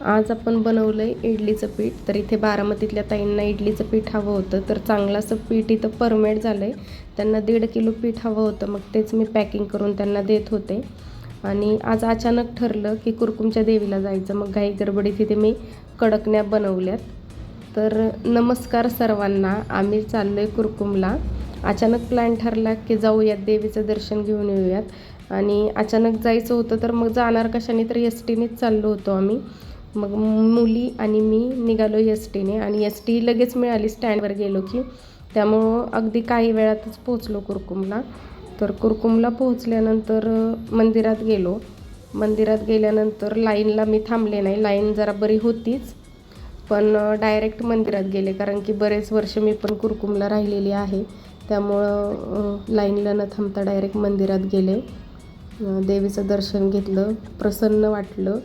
आज आपण बनवलं आहे इडलीचं पीठ. तर इथे बारामतीतल्या ताईंना इडलीचं पीठ हवं होतं, तर चांगलं पीठ इथं परमेड झालं आहे. त्यांना 1.5 किलो पीठ हवं होतं, मग तेच मी पॅकिंग करून त्यांना देत होते. आणि आज अचानक ठरलं की कुरकुमच्या देवीला जायचं. मग घाई गडबडीत इथे मी कडकण्या बनवल्यात. तर नमस्कार सर्वांना, आम्ही चाललो आहे कुरकुमला. अचानक प्लॅन ठरला की जाऊयात, देवीचं दर्शन घेऊन येऊयात. आणि अचानक जायचं होतं, तर मग जाणार कशाने, तर एस टीनेच चाललो होतो आम्ही. मग मुली आणि मी निघालो एस टीने, आणि एस टी लगेच मिळाली स्टँडवर गेलो की. त्यामुळं अगदी काही वेळातच पोहोचलो कुरकुमला. तर कुरकुमला पोहोचल्यानंतर मंदिरात गेलो. मंदिरात गेल्यानंतर लाईनला मी थांबले नाही, लाईन जरा बरी होतीच, पण डायरेक्ट मंदिरात गेले, कारण की बरेच वर्ष मी पण कुरकुमला राहिलेली आहे. त्यामुळं लाईनला न थांबता डायरेक्ट मंदिरात गेले. देवीचं दर्शन घेतलं, प्रसन्न वाटलं.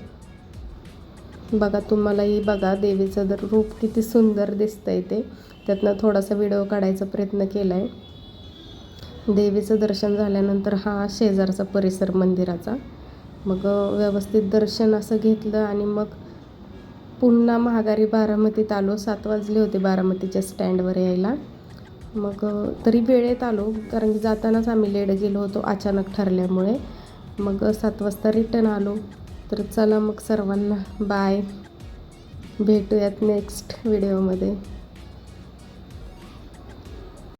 बघा, तुम्हालाही बघा देवीचं रूप किती सुंदर दिसतंय ते. त्यातनं थोडासा व्हिडिओ काढायचा प्रयत्न केला आहे. देवीचं दर्शन झाल्यानंतर हा शेजारचा परिसर मंदिराचा. मग व्यवस्थित दर्शन असं घेतलं आणि मग पुन्हा महागारी बारामतीत आलो. 7 वाजले होते बारामतीच्या स्टँडवर यायला. मग तरी वेळेत आलो, कारण की जातानाच आम्ही लेट गेलो होतो अचानक ठरल्यामुळे. मग 7 वाजता रिटर्न आलो. तर चला मग सर्वांना बाय, भेटूयात नेक्स्ट व्हिडिओमध्ये.